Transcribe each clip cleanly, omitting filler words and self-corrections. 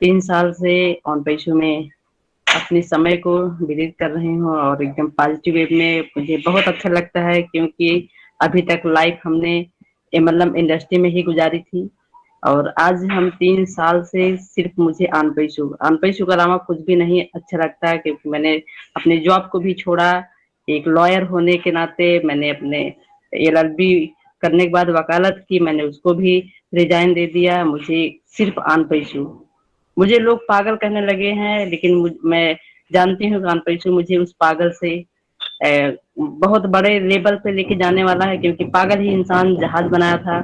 3 साल से ऑन पैसों में अपने समय को व्यतीत कर रही हूँ और एकदम पॉजिटिव वे में मुझे बहुत अच्छा लगता है, क्योंकि अभी तक लाइफ हमने मतलब इंडस्ट्री में ही गुजारी थी। और आज हम 3 साल से सिर्फ मुझे आन पैसों के अलावा कुछ भी नहीं अच्छा लगता है, क्योंकि मैंने अपने जॉब को भी छोड़ा। एक लॉयर होने के नाते मैंने अपने एलएलबी करने के बाद वकालत की, मैंने उसको भी रिजाइन दे दिया। मुझे सिर्फ आन पैसों, मुझे लोग पागल कहने लगे हैं, लेकिन मैं जानती हूँ कि आन पैसों मुझे उस पागल से बहुत बड़े लेवल पे लेके जाने वाला है, क्योंकि पागल ही इंसान जहाज बनाया था।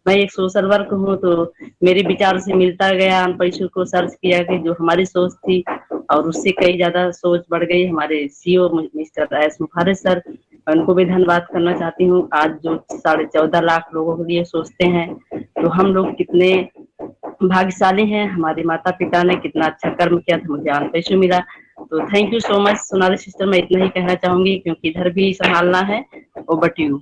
मैं एक सोशल वर्क हूँ, तो मेरे विचार से मिलता गया। अन पैसों को सर्च किया कि जो हमारी सोच थी, और उससे कई ज्यादा सोच बढ़ गई। हमारे सीईओ मिस्टर एस मुखारिज सर, उनको भी धन्यवाद करना चाहती हूँ। आज जो 14.5 लाख लोगों के लिए सोचते हैं, तो हम लोग कितने भाग्यशाली हैं। हमारे माता पिता ने कितना अच्छा कर्म किया था, मुझे आन पैसों मिला। तो thank you so much Sonali sister, मैं इतना ही कहना चाहूंगी, क्योंकि इधर भी संभालना है। Over to you.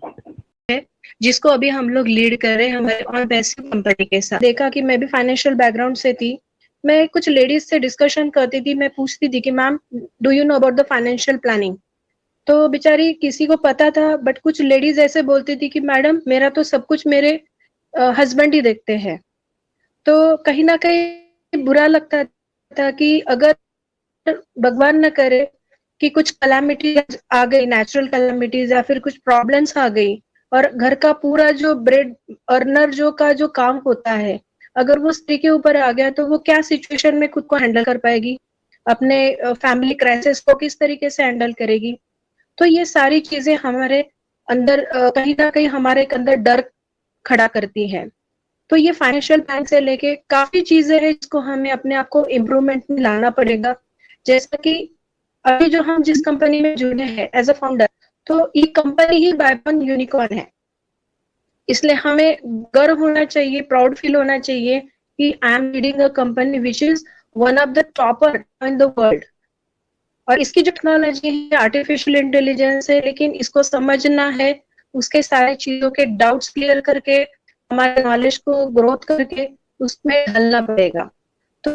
जिसको अभी हम लोग लीड कर रहे हैं हमारे ऑन पैसिव कंपनी के साथ। देखा कि मैं भी फाइनेंशियल बैकग्राउंड से थी, मैं कुछ लेडीज से डिस्कशन करती थी, मैं पूछती थी कि ma'am do you know about the financial planning. तो बेचारी किसी को पता था, बट कुछ लेडीज ऐसे बोलती थी कि मैडम मेरा तो सब कुछ मेरे हस्बैंड ही देखते हैं। तो कहीं ना कहीं बुरा लगता था कि अगर भगवान न करे कि कुछ कलामिटीज आ गई, नेचुरल कलामिटीज या फिर कुछ प्रॉब्लम्स आ गई, और घर का पूरा जो ब्रेड अर्नर जो का जो काम होता है, अगर वो स्त्री के ऊपर आ गया, तो वो क्या सिचुएशन में खुद को हैंडल कर पाएगी, अपने फैमिली क्राइसिस को किस तरीके से हैंडल करेगी। तो ये सारी चीजें हमारे अंदर कहीं ना कहीं हमारे अंदर डर खड़ा करती है। तो ये फाइनेंशियल प्लान से लेके काफी चीजें हैं जिसको हमें अपने आप को इम्प्रूवमेंट में लाना पड़ेगा। जैसा कि अभी जो हम जिस कंपनी में जुड़े हैं एज अ फाउंडर, तो ये company he by one unicorn है। इसलिए हमें गर्व होना चाहिए, प्राउड फील होना चाहिए कि I am leading a company which is one of the topper in the world. और इसकी जो टेक्नोलॉजी है आर्टिफिशियल इंटेलिजेंस है, लेकिन इसको समझना है, उसके सारे चीजों के डाउट्स क्लियर करके, हमारे नॉलेज को ग्रोथ करके उसमें ढलना पड़ेगा। तो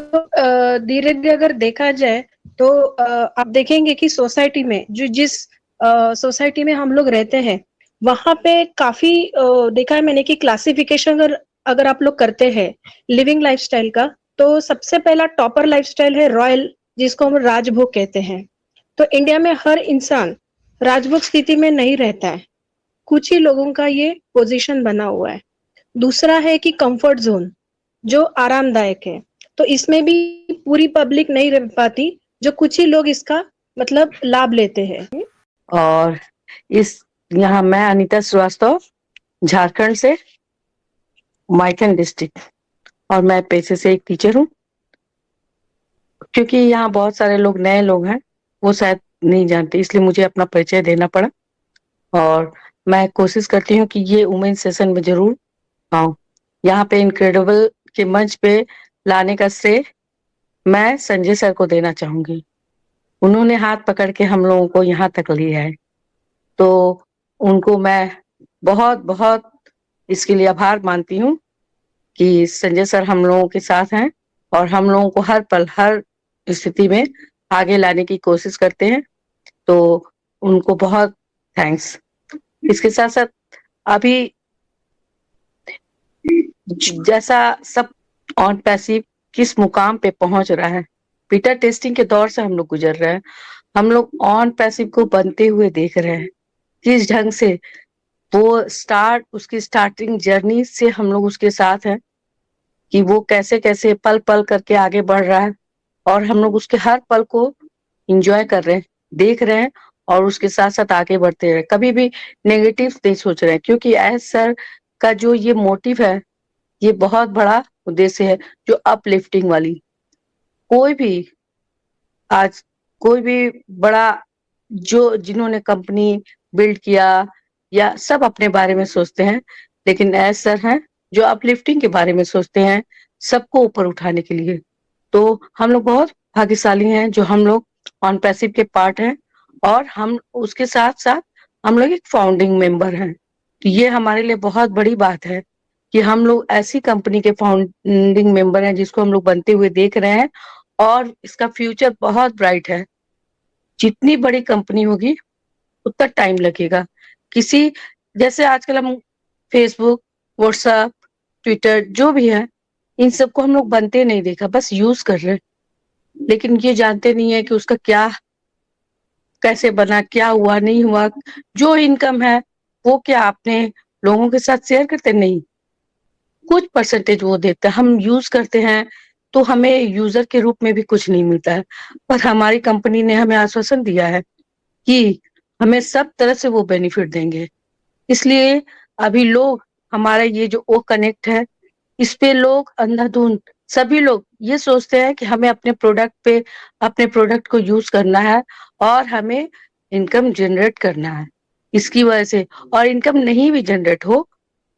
धीरे धीरे अगर देखा जाए, तो आप देखेंगे कि सोसाइटी में जो जिस सोसाइटी में हम लोग रहते हैं, वहां पे काफी देखा है मैंने कि क्लासिफिकेशन अगर अगर आप लोग करते हैं लिविंग लाइफस्टाइल का, तो सबसे पहला टॉपर लाइफस्टाइल है रॉयल, जिसको हम राजभोग कहते हैं। तो इंडिया में हर इंसान राजभोग स्थिति में नहीं रहता है, कुछ ही लोगों का ये पोजीशन बना हुआ है। दूसरा है कि कंफर्ट जोन, जो आरामदायक है, तो इसमें भी पूरी पब्लिक नहीं रह पाती, जो कुछ ही लोग इसका मतलब लाभ लेते हैं। और इस यहाँ मैं अनीता श्रीवास्तव, झारखंड से, माइथन डिस्ट्रिक्ट, और मैं पेशे से एक टीचर हूँ। क्योंकि यहाँ बहुत सारे लोग नए लोग हैं, वो शायद नहीं जानते, इसलिए मुझे अपना परिचय देना पड़ा। और मैं कोशिश करती हूँ कि ये वुमेन सेशन में जरूर आऊँ। यहाँ पे इनक्रेडिबल के मंच पे लाने का श्रेय मैं संजय सर को देना चाहूंगी। उन्होंने हाथ पकड़ के हम लोगों को यहाँ तक लिया है, तो उनको मैं बहुत बहुत इसके लिए आभार मानती हूँ कि संजय सर हम लोगों के साथ हैं और हम लोगों को हर पल हर स्थिति में आगे लाने की कोशिश करते हैं। तो उनको बहुत थैंक्स। इसके साथ साथ अभी जैसा सब ऑन पैसिव किस मुकाम पे पहुंच रहा है, बीटा टेस्टिंग के दौर से हम लोग गुजर रहे हैं, हम लोग ऑन पैसिव को बनते हुए देख रहे हैं, किस ढंग से वो उसकी स्टार्टिंग जर्नी से हम लोग उसके साथ हैं कि वो कैसे कैसे पल पल करके आगे बढ़ रहा है, और हम लोग उसके हर पल को एंजॉय कर रहे हैं, देख रहे हैं, और उसके साथ साथ आगे बढ़ते रहे। कभी भी नेगेटिव नहीं सोच रहे हैं, क्योंकि एस सर का जो ये मोटिव है, ये बहुत बड़ा उद्देश्य है, जो अपलिफ्टिंग वाली। कोई भी आज कोई भी बड़ा जो जिन्होंने कंपनी बिल्ड किया या सब अपने बारे में सोचते हैं, लेकिन एस सर हैं जो अपलिफ्टिंग के बारे में सोचते हैं, सबको ऊपर उठाने के लिए। तो हम लोग बहुत भाग्यशाली हैं जो हम लोग ऑन पैसिव के पार्ट हैं, और हम उसके साथ साथ हम लोग एक फाउंडिंग मेंबर हैं। तो ये हमारे लिए बहुत बड़ी बात है कि हम लोग ऐसी कंपनी के फाउंडिंग मेंबर हैं जिसको हम लोग बनते हुए देख रहे हैं, और इसका फ्यूचर बहुत ब्राइट है। जितनी बड़ी कंपनी होगी उतना टाइम लगेगा। किसी जैसे आजकल हम फेसबुक, व्हाट्सएप, ट्विटर जो भी है, इन सबको हम लोग बनते नहीं देखा, बस यूज कर रहे हैं, लेकिन ये जानते नहीं है कि उसका क्या, कैसे बना, क्या हुआ, नहीं हुआ, जो इनकम है वो क्या आपने लोगों के साथ शेयर करते नहीं, कुछ परसेंटेज वो देते हैं, हम यूज करते हैं तो हमें यूजर के रूप में भी कुछ नहीं मिलता है। पर हमारी कंपनी ने हमें आश्वासन दिया है कि हमें सब तरह से वो बेनिफिट देंगे। इसलिए अभी लोग, हमारा ये जो ओ कनेक्ट है, इस पे लोग अंधाधुंध सभी लोग ये सोचते हैं कि हमें अपने प्रोडक्ट को यूज करना है और हमें इनकम जनरेट करना है इसकी वजह से। और इनकम नहीं भी जनरेट हो,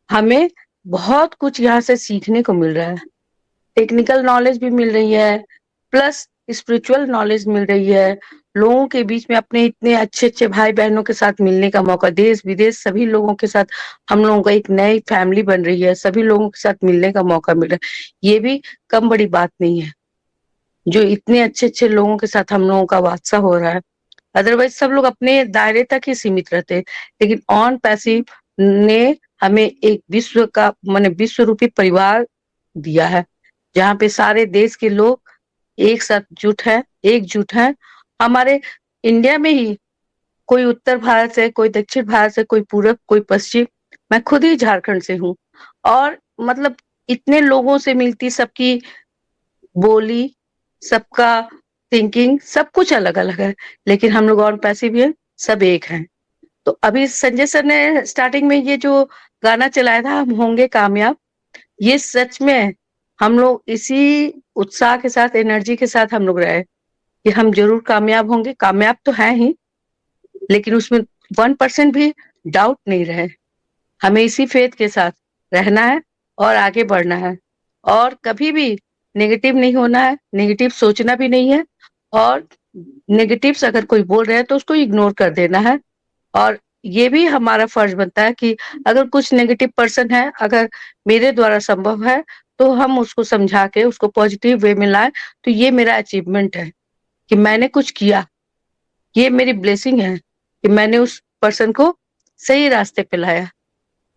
हमें बहुत कुछ यहाँ से सीखने को मिल रहा है, टेक्निकल नॉलेज भी मिल रही है, प्लस स्पिरिचुअल नॉलेज मिल रही है, लोगों के बीच में अपने इतने अच्छे अच्छे भाई बहनों के साथ मिलने का मौका, देश विदेश सभी लोगों के साथ हम लोगों का एक नई फैमिली बन रही है, सभी लोगों के साथ मिलने का मौका मिल रहा है। ये भी कम बड़ी बात नहीं है जो इतने अच्छे अच्छे लोगों के साथ हम लोगों का वास्ता हो रहा है। अदरवाइज सब लोग अपने दायरे तक ही सीमित रहते हैं, लेकिन ऑन पैसिव ने हमें एक विश्व का माने विश्व रूपी परिवार दिया है, जहाँ पे सारे देश के लोग एक साथ एकजुट है। हमारे इंडिया में ही कोई उत्तर भारत से, कोई दक्षिण भारत से, कोई पूरब, कोई पश्चिम, मैं खुद ही झारखंड से हूँ, और मतलब इतने लोगों से मिलती, सबकी बोली, सबका थिंकिंग, सब कुछ अलग अलग है, लेकिन हम लोग और पैसिव हैं, सब एक हैं। तो अभी संजय सर ने स्टार्टिंग में ये जो गाना चलाया था, हम होंगे कामयाब, ये सच में हम लोग इसी उत्साह के साथ, एनर्जी के साथ हम लोग रहे कि हम जरूर कामयाब होंगे। कामयाब तो है ही, लेकिन उसमें 1% भी डाउट नहीं रहे। हमें इसी फेथ के साथ रहना है और आगे बढ़ना है, और कभी भी नेगेटिव नहीं होना है, नेगेटिव सोचना भी नहीं है, और नेगेटिव्स अगर कोई बोल रहे हैं तो उसको इग्नोर कर देना है। और ये भी हमारा फर्ज बनता है कि अगर कुछ नेगेटिव पर्सन है, अगर मेरे द्वारा संभव है तो हम उसको समझा के उसको पॉजिटिव वे में लाए, तो ये मेरा अचीवमेंट है कि मैंने कुछ किया, ये मेरी ब्लेसिंग है कि मैंने उस पर्सन को सही रास्ते पे लाया।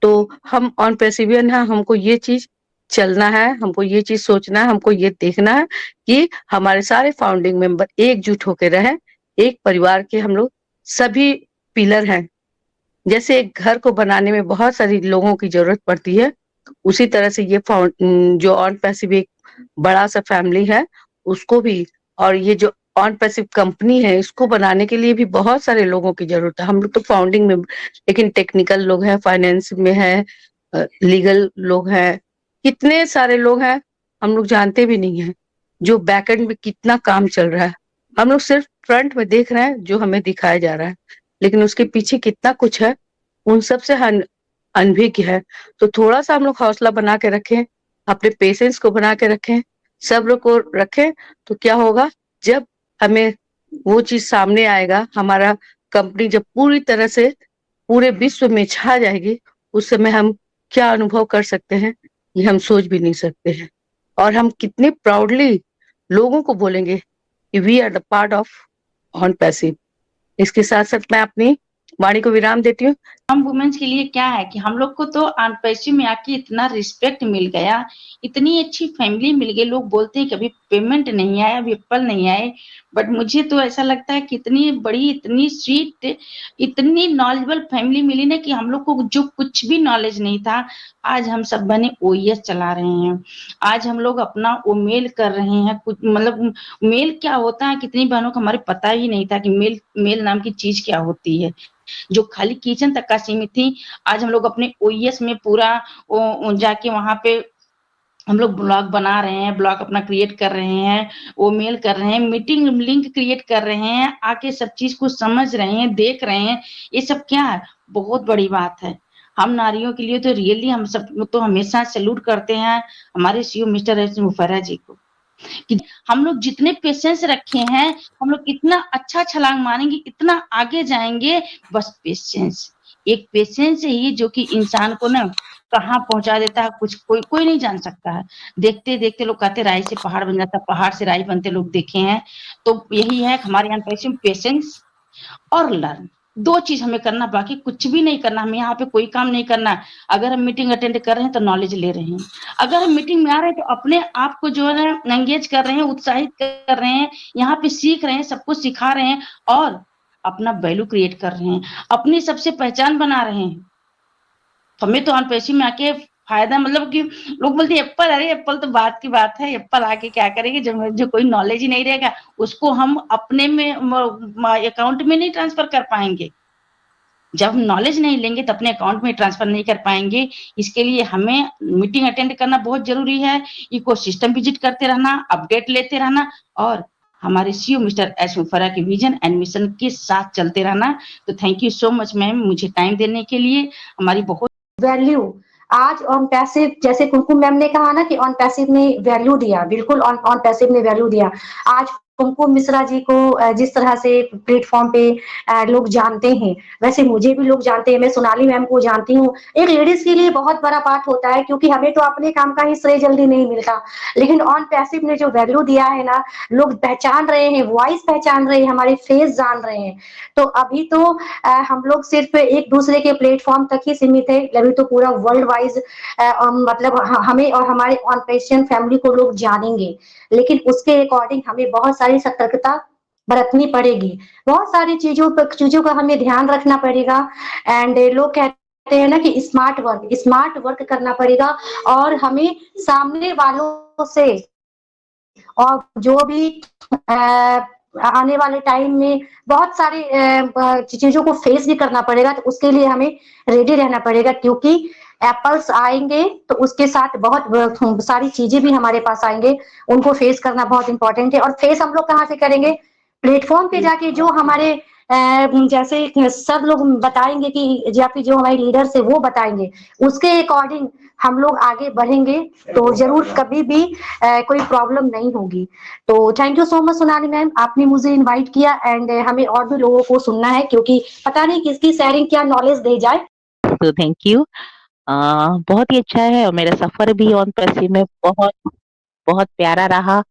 तो हम ऑन पेसिवियन है, हमको ये चीज चलना है, हमको ये चीज सोचना है, हमको ये देखना है कि हमारे सारे फाउंडिंग मेंबर एकजुट होकर रहे, एक परिवार के हम लोग सभी पिलर हैं। जैसे एक घर को बनाने में बहुत सारी लोगों की जरूरत पड़ती है, उसी तरह से ये जो ऑन पैसिव एक बड़ा सा फैमिली है उसको भी, और ये जो ऑन पैसिव कंपनी है इसको बनाने के लिए भी बहुत सारे लोगों की जरूरत है। हम लोग तो फाउंडिंग में, लेकिन टेक्निकल लोग हैं, फाइनेंस में है, लीगल लोग हैं, कितने सारे लोग हैं हम लोग जानते भी नहीं है, जो बैकएंड में कितना काम चल रहा है। हम लोग सिर्फ फ्रंट में देख रहे हैं जो हमें दिखाया जा रहा है, लेकिन उसके पीछे कितना कुछ है उन सब से अनभिज्ञ है। तो थोड़ा सा हम लोग हौसला बना के रखें, अपने पेशेंस को बना के रखें, सब्र को रखें, तो क्या होगा, जब हमें वो चीज सामने आएगा, हमारा कंपनी जब पूरी तरह से पूरे विश्व में छा जाएगी, उस समय हम क्या अनुभव कर सकते हैं ये हम सोच भी नहीं सकते हैं। और हम कितने प्राउडली लोगों को बोलेंगे कि we are the part of on passive. इसके साथ साथ मैं अपनी वाणी को विराम देती हूँ। हम वुमेन्स के लिए क्या है कि हम लोग को तो पैसे में आके इतना रिस्पेक्ट मिल गया, इतनी अच्छी फैमिली मिल गई। लोग बोलते हैं कभी पेमेंट नहीं आया, विप्पल नहीं आए, बट मुझे तो ऐसा लगता है कि इतनी बड़ी, इतनी स्वीट, इतनी नॉलेजेबल फैमिली मिली ना कि हम लोग को जो कुछ भी नॉलेज नहीं था, आज हम सब बने ओएस चला रहे हैं। आज हम लोग अपना वो मेल कर रहे हैं, कुछ मतलब मेल क्या होता है, कितनी बहनों को हमारे पता ही नहीं था कि मेल नाम की चीज क्या होती है, जो खाली किचन तक का सीमित थी। आज हम लोग अपने ओएस में पूरा जाके वहां पे हम लोग ब्लॉग बना रहे हैं, ब्लॉग अपना क्रिएट कर रहे हैं, वो मेल कर रहे हैं, मीटिंग लिंक क्रिएट कर रहे हैं, आके सब चीज को समझ रहे हैं, देख रहे हैं। ये सब क्या है, बहुत बड़ी बात है। हम नारियों के लिए तो रियली हम सब तो हमेशा सैल्यूट करते हैं हमारे सीईओ मिस्टर एस मुफर्रा जी को, कि हम लोग जितने पेशेंस रखे हैं, हम लोग इतना अच्छा छलांग मारेंगे, इतना आगे जाएंगे। बस पेशेंस, एक पेशेंस ही जो कि इंसान को ना कहाँ पहुंचा देता है कुछ कोई कोई नहीं जान सकता है। देखते देखते लोग कहते राई से पहाड़ बन जाता है, पहाड़ से राई बनते लोग देखे हैं। तो यही है कि हमारे यहाँ पेशेंस और लर्न, 2 चीज हमें करना, बाकी कुछ भी नहीं करना। हमें यहाँ पे कोई काम नहीं करना। अगर हम मीटिंग अटेंड कर रहे हैं तो नॉलेज ले रहे हैं, अगर हम मीटिंग में आ रहे हैं तो अपने आप को जो है एंगेज कर रहे हैं, उत्साहित कर रहे हैं, यहाँ पे सीख रहे हैं, सबको सिखा रहे हैं और अपना वैल्यू क्रिएट कर रहे हैं, अपनी सबसे पहचान बना रहे हैं। हमें तो अनपेशी में आके फायदा, मतलब कि लोग बोलते हैं एप्पल, अरे एप्पल तो बात की बात है, एप्पल आके क्या करेगी, जो कोई नॉलेज ही नहीं रहेगा उसको हम अपने में अकाउंट में नहीं ट्रांसफर कर पाएंगे। जब हम नॉलेज नहीं लेंगे तो अपने अकाउंट में ट्रांसफर नहीं कर पाएंगे। इसके लिए हमें मीटिंग अटेंड करना बहुत जरूरी है, इकोसिस्टम विजिट करते रहना, अपडेट लेते रहना और हमारे सीईओ मिस्टर एस मुफर्रह के विजन एंड मिशन के साथ चलते रहना। तो thank you so much ma'am, मुझे टाइम देने के लिए। हमारी बहुत वैल्यू आज ऑन पैसिव, जैसे कुमकुम मैम ने कहा ना कि ऑन पैसिव ने वैल्यू दिया, बिल्कुल ऑन पैसिव ने वैल्यू दिया। आज कुमकुम मिश्रा जी को जिस तरह से प्लेटफॉर्म पे लोग जानते हैं, वैसे मुझे भी लोग जानते हैं। मैं सोनाली मैम को जानती हूँ। एक लेडीज के लिए बहुत बड़ा पार्ट होता है, क्योंकि हमें तो अपने काम का ही श्रेय जल्दी नहीं मिलता, लेकिन ऑन पैसिव ने जो वैल्यू दिया है ना, लोग पहचान रहे हैं, वॉइस पहचान रहे हैं, हमारे फेस जान रहे हैं। तो अभी तो हम लोग सिर्फ एक दूसरे के प्लेटफॉर्म तक ही सीमित है, अभी तो पूरा वर्ल्ड वाइज मतलब हमें और हमारे ऑन पेशेंट फैमिली को लोग जानेंगे, लेकिन उसके अकॉर्डिंग हमें बहुत सारी सतर्कता बरतनी पड़ेगी, बहुत सारी चीजों का हमें ध्यान रखना पड़ेगा। एंड लोग कहते हैं ना कि स्मार्ट वर्क करना पड़ेगा, और हमें सामने वालों से और जो भी आने वाले टाइम में बहुत सारी चीजों को फेस भी करना पड़ेगा। तो उसके लिए हमें रेडी रहना पड़ेगा, क्योंकि एप्पल्स आएंगे तो उसके साथ बहुत सारी चीजें भी हमारे पास आएंगे, उनको फेस करना बहुत इंपॉर्टेंट है। और फेस हम लोग कहाँ से करेंगे? प्लेटफॉर्म पे जाके जो हमारे जैसे सब लोग बताएंगे कि, या फिर जो हमारे लीडर्स है वो बताएंगे, उसके अकॉर्डिंग हम लोग आगे बढ़ेंगे, तो जरूर कभी भी कोई प्रॉब्लम नहीं होगी। तो thank you so much Sonali ma'am, आपने मुझे इनवाइट किया, एंड हमें और भी लोगों को सुनना है, क्योंकि पता नहीं किसकी शेयरिंग क्या नॉलेज दे जाए। तो थैंक यू, बहुत ही अच्छा है और मेरा सफर भी ऑन पैसिव में बहुत बहुत प्यारा रहा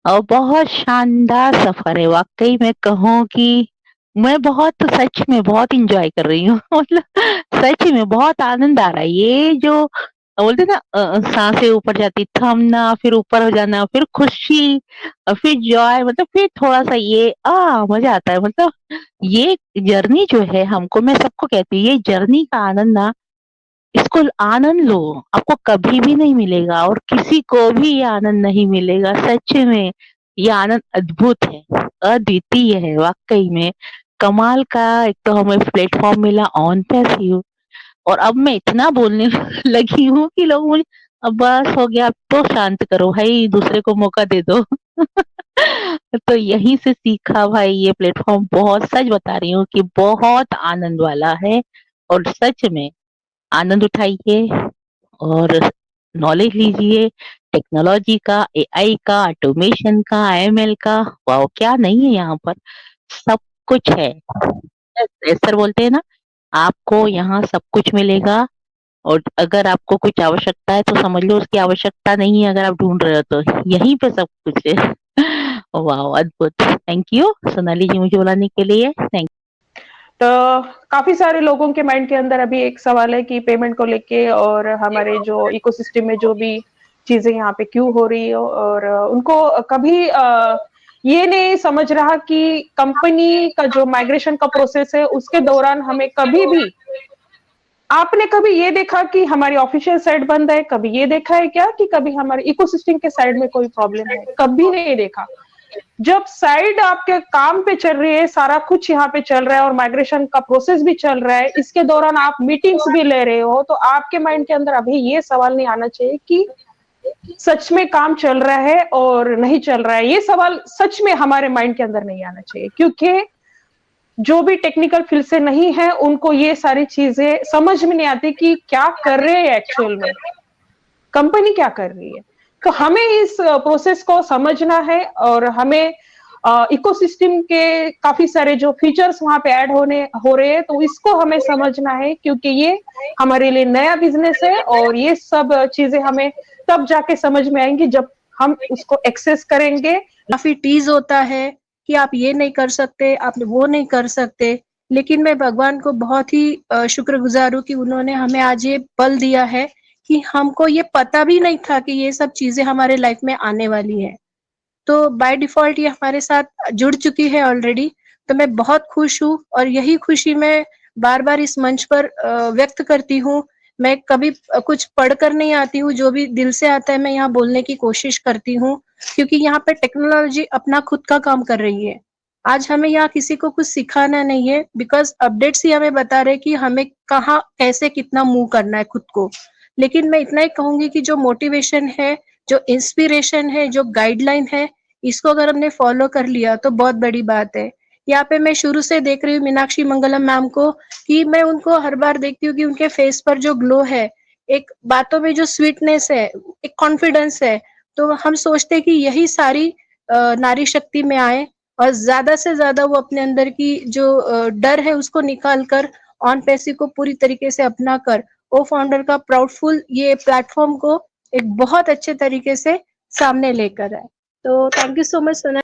और बहुत शानदार सफर है। वाकई में कहूँ कि मैं बहुत सच में बहुत इंजॉय कर रही हूँ मतलब सच में बहुत आनंद आ रहा है। ये जो बोलते ना सांसें ऊपर जाती, थमना, फिर ऊपर हो जाना, फिर खुशी, फिर जॉय, मतलब फिर थोड़ा सा ये मजा आता है। मतलब ये जर्नी जो है, हमको, मैं सबको कहती हूँ, ये जर्नी का आनंद ना, इसको आनंद लो, आपको कभी भी नहीं मिलेगा और किसी को भी ये आनंद नहीं मिलेगा। सच में ये आनंद अद्भुत है, अद्वितीय है। वाकई में कमाल का एक तो हमें प्लेटफॉर्म मिला ऑन पैसिव, और अब मैं इतना बोलने लगी हूँ कि लोग मुझे अब बस हो गया, अब तो शांत करो भाई, दूसरे को मौका दे दो तो यहीं से सीखा भाई, ये प्लेटफॉर्म बहुत, सच बता रही हूँ कि बहुत आनंद वाला है। और सच में आनंद उठाइए और नॉलेज लीजिए टेक्नोलॉजी का, एआई का, ऑटोमेशन का, आईएमएल का। वाओ, क्या नहीं है यहाँ पर, सब कुछ है। सर बोलते हैं ना, आपको यहाँ सब कुछ मिलेगा, और अगर आपको कुछ आवश्यकता है तो समझ लो उसकी आवश्यकता नहीं है, अगर आप ढूंढ रहे हो तो यहीं पे सब कुछ है वाओ, अद्भुत। थैंक यू सोनाली जी मुझे बुलाने के लिए, थैंक। तो काफी सारे लोगों के माइंड के अंदर अभी एक सवाल है कि पेमेंट को लेके और हमारे जो इकोसिस्टम में जो भी चीजें यहाँ पे क्यों हो रही है, और उनको कभी ये नहीं समझ रहा कि कंपनी का जो माइग्रेशन का प्रोसेस है उसके दौरान हमें कभी भी, आपने कभी ये देखा कि हमारी ऑफिशियल साइट बंद है? कभी ये देखा है क्या कि कभी हमारे इकोसिस्टम के साइड में कोई प्रॉब्लम है? कभी नहीं देखा। जब साइड आपके काम पे चल रही है, सारा कुछ यहाँ पे चल रहा है और माइग्रेशन का प्रोसेस भी चल रहा है, इसके दौरान आप मीटिंग्स भी ले रहे हो, तो आपके माइंड के अंदर अभी ये सवाल नहीं आना चाहिए कि सच में काम चल रहा है और नहीं चल रहा है। ये सवाल सच में हमारे माइंड के अंदर नहीं आना चाहिए, क्योंकि जो भी टेक्निकल फील्ड से नहीं है उनको ये सारी चीजें समझ में नहीं आती कि क्या कर रहे हैं एक्चुअल में, कंपनी क्या कर रही है। तो हमें इस प्रोसेस को समझना है और हमें इकोसिस्टम के काफी सारे जो फीचर्स वहां पे ऐड हो रहे हैं, तो इसको हमें समझना है क्योंकि ये हमारे लिए नया बिजनेस है और ये सब चीजें हमें तब जाके समझ में आएंगी जब हम उसको एक्सेस करेंगे। काफी टीज होता है कि आप ये नहीं कर सकते, आप वो नहीं कर सकते, लेकिन मैं भगवान को बहुत ही शुक्रगुजार हूँ कि उन्होंने हमें आज ये बल दिया है कि हमको ये पता भी नहीं था कि ये सब चीजें हमारे लाइफ में आने वाली है। तो बाय डिफॉल्ट ये हमारे साथ जुड़ चुकी है ऑलरेडी। तो मैं बहुत खुश हूँ और यही खुशी मैं बार बार इस मंच पर व्यक्त करती हूँ। मैं कभी कुछ पढ़कर नहीं आती हूँ, जो भी दिल से आता है मैं यहाँ बोलने की कोशिश करती हूँ, क्योंकि यहाँ पे टेक्नोलॉजी अपना खुद का काम कर रही है। आज हमें यहाँ किसी को कुछ सिखाना नहीं है, बिकॉज अपडेट्स ही हमें बता रहे कि हमें कहाँ कैसे कितना मूव करना है खुद को। लेकिन मैं इतना ही कहूंगी कि जो मोटिवेशन है, जो इंस्पिरेशन है, जो गाइडलाइन है, इसको अगर हमने फॉलो कर लिया तो बहुत बड़ी बात है। यहाँ पे मैं शुरू से देख रही हूँ मीनाक्षी मंगलम मैम को, कि मैं उनको हर बार देखती हूँ कि उनके फेस पर जो ग्लो है, एक बातों में जो स्वीटनेस है, एक कॉन्फिडेंस है, तो हम सोचते हैं कि यही सारी नारी शक्ति में आए और ज्यादा से ज्यादा वो अपने अंदर की जो डर है उसको निकाल कर ऑन पैसिव को पूरी तरीके से अपना कर ओ फाउंडर का प्राउडफुल ये प्लेटफॉर्म को एक बहुत अच्छे तरीके से सामने लेकर आए। तो थैंक यू सो मच सोना।